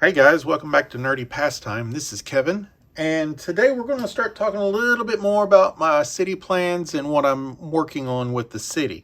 Hey guys, welcome back to Nerdy Pastime. This is Kevin, and today we're going to start talking a little bit more about my city plans and what I'm working on with the city.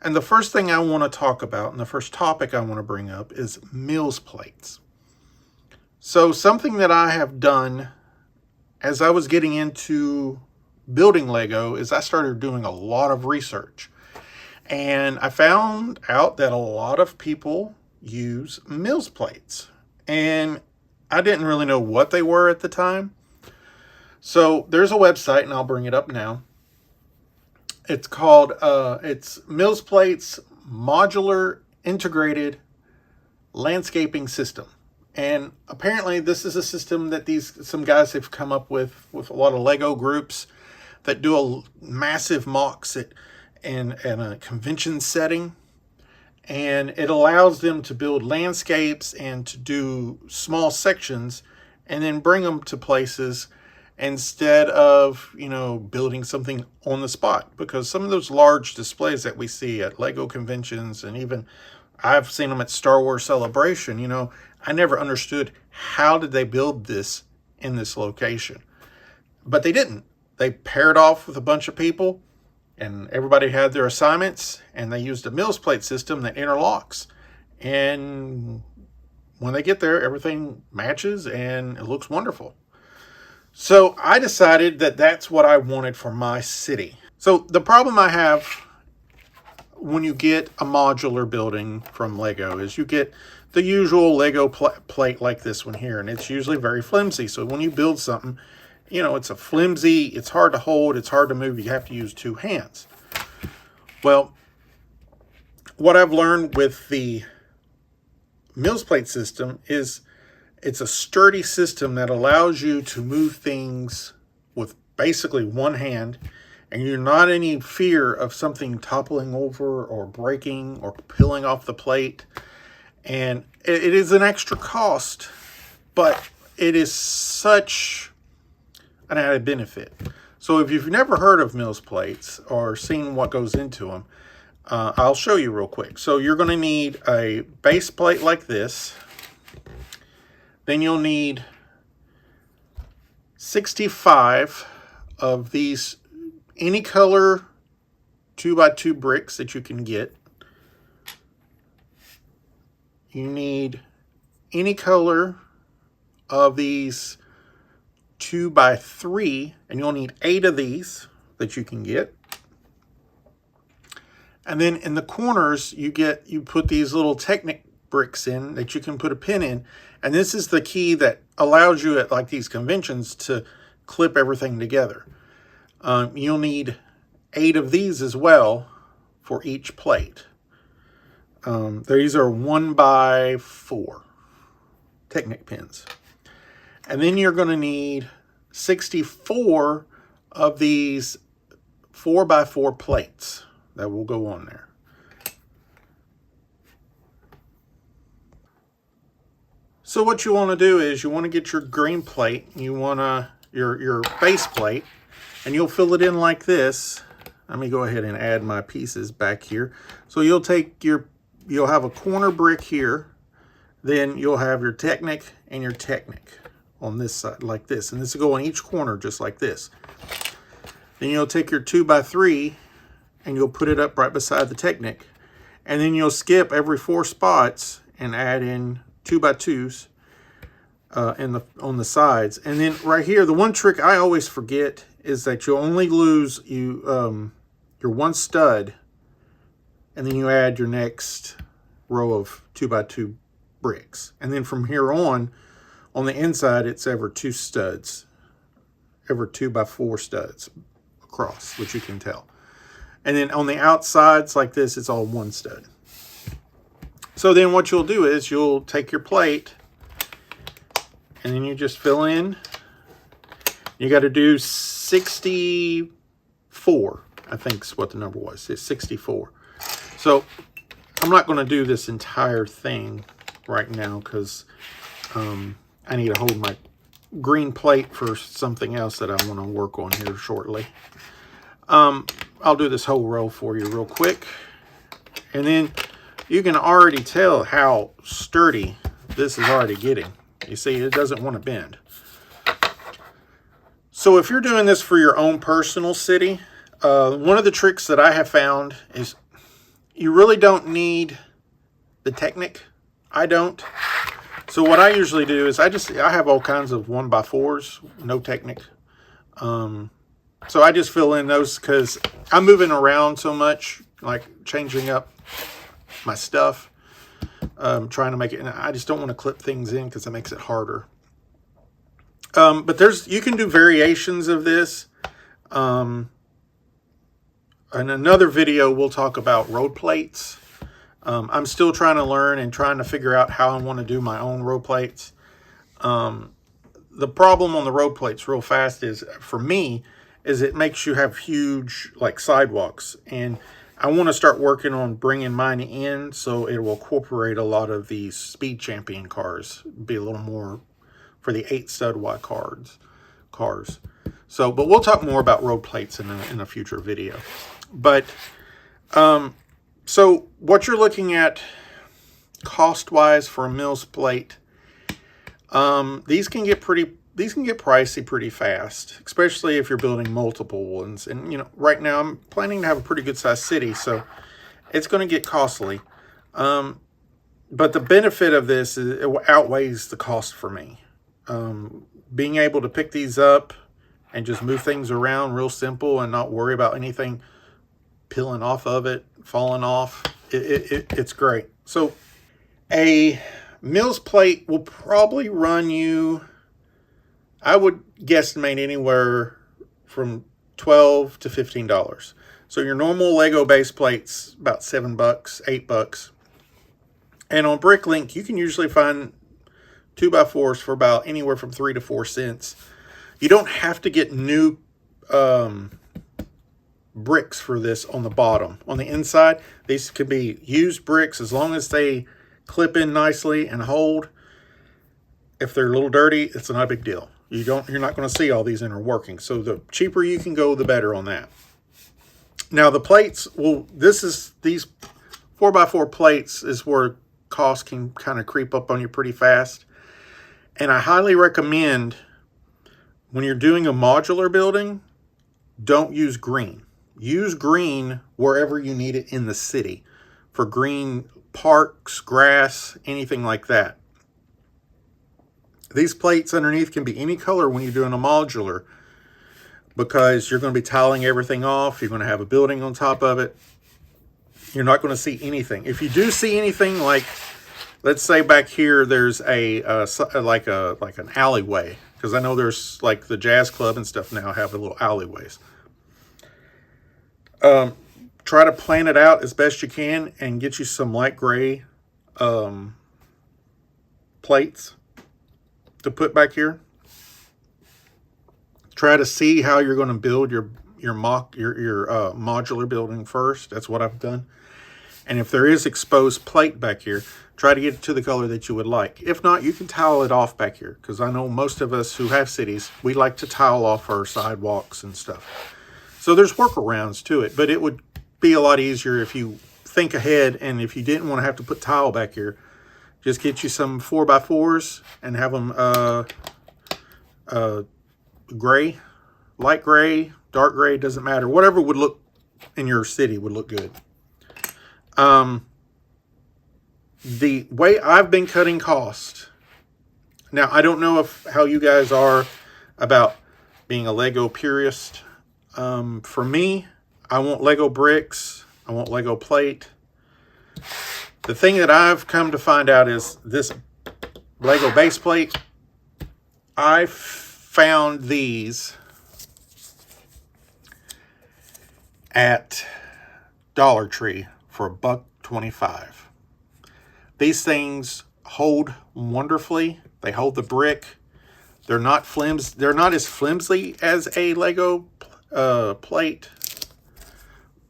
And the first thing I want to talk about, and the first topic I want to bring up, is MILS plates. So something that I have done as I was getting into building Lego is I started doing a lot of research. And I found out that a lot of people use MILS plates. And I didn't really know what they were at the time. So there's a website, and I'll bring it up now. It's called, it's MILS Plates Modular Integrated Landscaping System. And apparently this is a system that some guys have come up with a lot of Lego groups that do a massive mocks in a convention setting. And it allows them to build landscapes and to do small sections and then bring them to places instead of, building something on the spot. Because some of those large displays that we see at Lego conventions, and even I've seen them at Star Wars Celebration, I never understood how did they build this in this location. But they didn't. They paired off with a bunch of people, and everybody had their assignments, and they used a MILS plate system that interlocks. And when they get there, everything matches and it looks wonderful. So I decided that that's what I wanted for my city. So the problem I have when you get a modular building from Lego is you get the usual Lego plate like this one here, and it's usually very flimsy. So when you build something, it's a flimsy, it's hard to hold, it's hard to move, you have to use two hands. Well, what I've learned with the MILS plate system is it's a sturdy system that allows you to move things with basically one hand, and you're not in any fear of something toppling over or breaking or peeling off the plate. And it is an extra cost, but it is such an added benefit. So if you've never heard of MILS plates or seen what goes into them, I'll show you real quick. So you're going to need a base plate like this. Then you'll need 65 of these any color 2x2 bricks that you can get. You need any color of these 2x3, and you'll need 8 of these that you can get. And then in the corners, you put these little Technic bricks in that you can put a pin in. And this is the key that allows you at like these conventions to clip everything together. You'll need 8 of these as well for each plate. These are 1x4 Technic pins. And then you're going to need 64 of these 4x4 plates that will go on there. So what you want to do is you want to get your green plate, you want your base plate, and you'll fill it in like this. Let me go ahead and add my pieces back here. So you'll have a corner brick here, then you'll have your Technic and your Technic on this side like this, and this will go on each corner just like this. Then you'll take your 2x3 and you'll put it up right beside the Technic, and then you'll skip every 4 spots and add in 2x2s on the sides. And then right here, the one trick I always forget is that you only lose your one stud, and then you add your next row of 2x2 bricks, and then from here on the inside, it's ever 2 studs, ever 2x4 studs across, which you can tell. And then on the outsides like this, it's all 1 stud. So then what you'll do is you'll take your plate and then you just fill in. You got to do 64, I think is what the number was. It's 64. So I'm not going to do this entire thing right now because I need to hold my green plate for something else that I want to work on here shortly. I'll do this whole row for you real quick. And then you can already tell how sturdy this is already getting. You see, it doesn't want to bend. So if you're doing this for your own personal city, one of the tricks that I have found is you really don't need the Technic. I don't. So what I usually do is I have all kinds of 1x4s, no Technic. So I just fill in those because I'm moving around so much, like changing up my stuff, trying to make it, and I just don't want to clip things in because it makes it harder. But you can do variations of this. In another video, we'll talk about road plates. I'm still trying to learn and trying to figure out how I want to do my own road plates. The problem on the road plates real fast is, for me, is it makes you have huge like sidewalks. And I want to start working on bringing mine in so it will incorporate a lot of these Speed Champion cars. Be a little more for the 8 stud wide cars. So, but we'll talk more about road plates in a future video. But, so what you're looking at cost-wise for a MILS plate, these can get pricey pretty fast, especially if you're building multiple ones. And, you know, right now I'm planning to have a pretty good sized city, so it's going to get costly. But the benefit of this is it outweighs the cost for me. Being able to pick these up and just move things around real simple and not worry about anything peeling off of it, falling off, it's great. So a MILS plate will probably run you, I would guesstimate, anywhere from $12 to $15. So your normal Lego base plate's about $7, $8. And on Bricklink, you can usually find 2x4s for about anywhere from 3 to 4 cents. You don't have to get new bricks for this on the bottom. On the inside, these could be used bricks as long as they clip in nicely and hold. If they're a little dirty, it's not a big deal. You're not going to see all these in are working. So the cheaper you can go, the better on that. Now the plates, well, these 4x4 plates is where cost can kind of creep up on you pretty fast. And I highly recommend, when you're doing a modular building, don't use green. Use green wherever you need it in the city, for green parks, grass, anything like that. These plates underneath can be any color when you're doing a modular, because you're going to be tiling everything off. You're going to have a building on top of it. You're not going to see anything. If you do see anything, like let's say back here there's like an alleyway, because I know there's like the jazz club and stuff now have little alleyways. Try to plan it out as best you can and get you some light gray plates to put back here. Try to see how you're going to build your modular building first. That's what I've done. And if there is exposed plate back here, try to get it to the color that you would like. If not, you can tile it off back here, because I know most of us who have cities, we like to tile off our sidewalks and stuff. So there's workarounds to it, but it would be a lot easier if you think ahead, and if you didn't want to have to put tile back here, just get you some 4x4s and have them gray, light gray, dark gray, doesn't matter. Whatever would look in your city would look good. The way I've been cutting cost, now I don't know how you guys are about being a Lego purist. For me, I want Lego bricks. I want Lego plate. The thing that I've come to find out is this Lego base plate. I found these at Dollar Tree for $1.25. These things hold wonderfully. They hold the brick. They're not as flimsy as a Lego plate,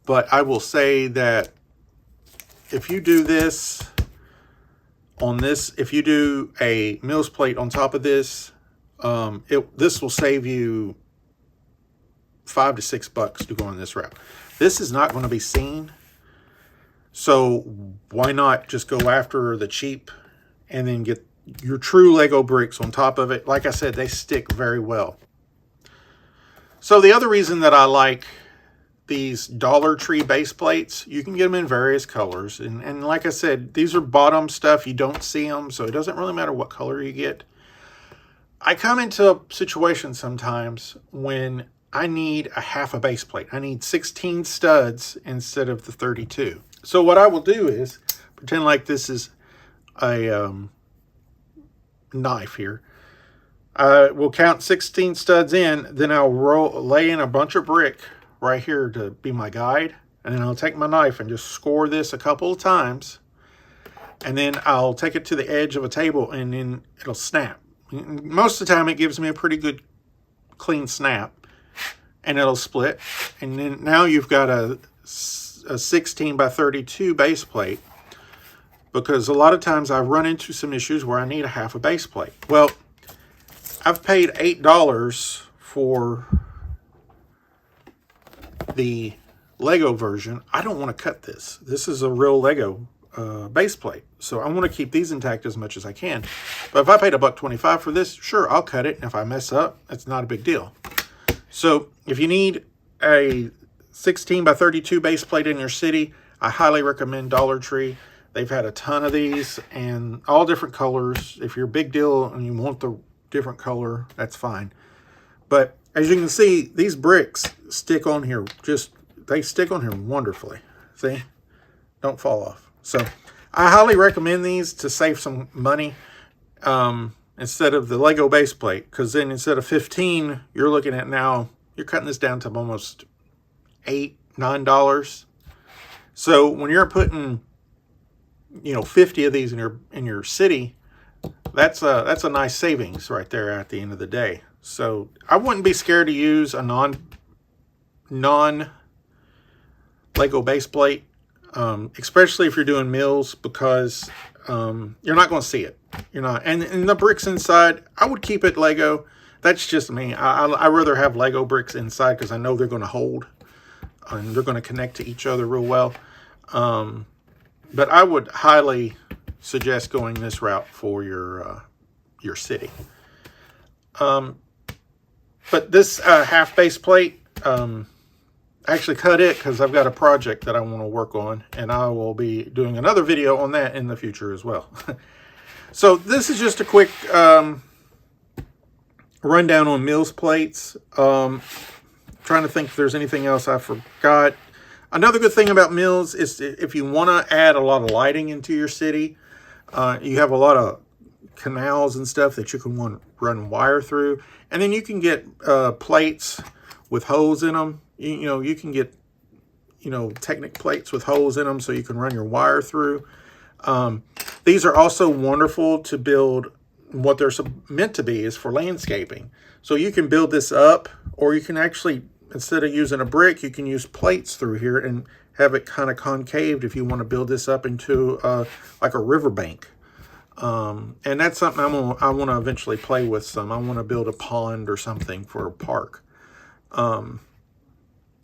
but I will say that if you do this on this, if you do a MILS plate on top of this, this will save you $5 to $6 to go on this route. This is not going to be seen, so why not just go after the cheap and then get your true Lego bricks on top of it. Like I said, they stick very well. So the other reason that I like these Dollar Tree base plates, you can get them in various colors. And like I said, these are bottom stuff. You don't see them, so it doesn't really matter what color you get. I come into a situation sometimes when I need a half a base plate. I need 16 studs instead of the 32. So what I will do is pretend like this is a knife here. I will count 16 studs in, then I'll lay in a bunch of brick right here to be my guide, and then I'll take my knife and just score this a couple of times, and then I'll take it to the edge of a table, and then it'll snap. Most of the time it gives me a pretty good clean snap, and it'll split, and then now you've got a 16 by 32 base plate, because a lot of times I run into some issues where I need a half a base plate. Well, I've paid $8 for the Lego version. I don't want to cut this. This is a real Lego base plate, so I want to keep these intact as much as I can. But if I paid $1.25 for this, sure, I'll cut it, and if I mess up, it's not a big deal. So if you need a 16 by 32 base plate in your city, I highly recommend Dollar Tree. They've had a ton of these and all different colors. If you're a big deal and you want the different color, that's fine. But as you can see, these bricks stick on here, they stick on here wonderfully. See? Don't fall off. So I highly recommend these to save some money instead of the Lego base plate, because then instead of 15, you're looking at now, you're cutting this down to almost $8, $9. So when you're putting, 50 of these in your city, that's a nice savings right there at the end of the day. So I wouldn't be scared to use a non Lego base plate, especially if you're doing MILS, because you're not going to see it. You're not, and the bricks inside, I would keep it Lego. That's just me. I rather have Lego bricks inside because I know they're going to hold and they're going to connect to each other real well. But I would highly suggest going this route for your city. But this half base plate, I actually cut it because I've got a project that I want to work on, and I will be doing another video on that in the future as well. So this is just a quick rundown on MILS plates. Trying to think if there's anything else I forgot. Another good thing about MILS is if you want to add a lot of lighting into your city, you have a lot of canals and stuff that you can run wire through, and then you can get plates with holes in them. You can get Technic plates with holes in them so you can run your wire through. These are also wonderful to build. What they're meant to be is for landscaping. So you can build this up, or you can actually, instead of using a brick, you can use plates through here and have it kind of concaved if you want to build this up into like a riverbank. And that's something I want to eventually play with some. I want to build a pond or something for a park.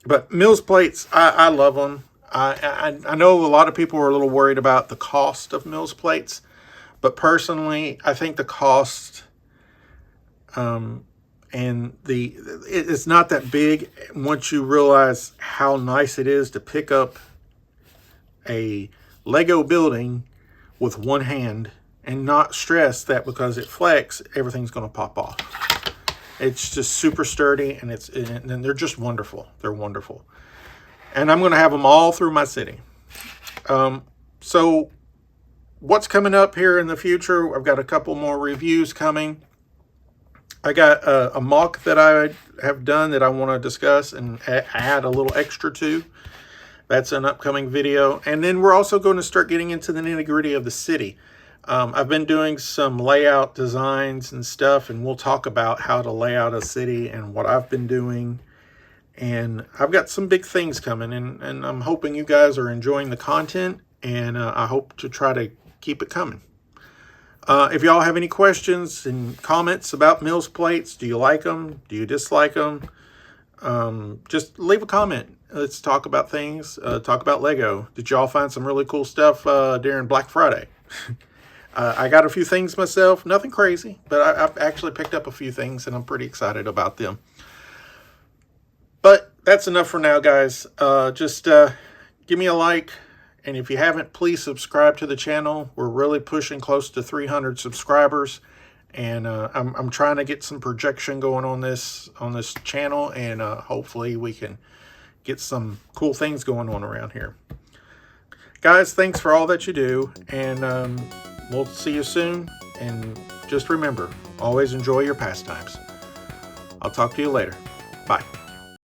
But MILS plates, I love them. I know a lot of people are a little worried about the cost of MILS plates, but personally, I think the cost it's not that big once you realize how nice it is to pick up a Lego building with one hand and not stress that because it flex, everything's going to pop off. It's just super sturdy, and they're just wonderful. They're wonderful. And I'm going to have them all through my city. So what's coming up here in the future? I've got a couple more reviews coming. I got a mock that I have done that I want to discuss and add a little extra to. That's an upcoming video. And then we're also going to start getting into the nitty-gritty of the city. I've been doing some layout designs and stuff, and we'll talk about how to lay out a city and what I've been doing. And I've got some big things coming, and I'm hoping you guys are enjoying the content, and I hope to try to keep it coming. If y'all have any questions and comments about MILS plates, do you like them? Do you dislike them? Just leave a comment. Let's talk about things. Talk about Lego. Did y'all find some really cool stuff during Black Friday? I got a few things myself, nothing crazy, but I've actually picked up a few things and I'm pretty excited about them. But that's enough for now, guys. Just give me a like. And if you haven't, please subscribe to the channel. We're really pushing close to 300 subscribers. And I'm trying to get some projection going on this channel. And hopefully we can get some cool things going on around here. Guys, thanks for all that you do. And we'll see you soon. And just remember, always enjoy your pastimes. I'll talk to you later. Bye.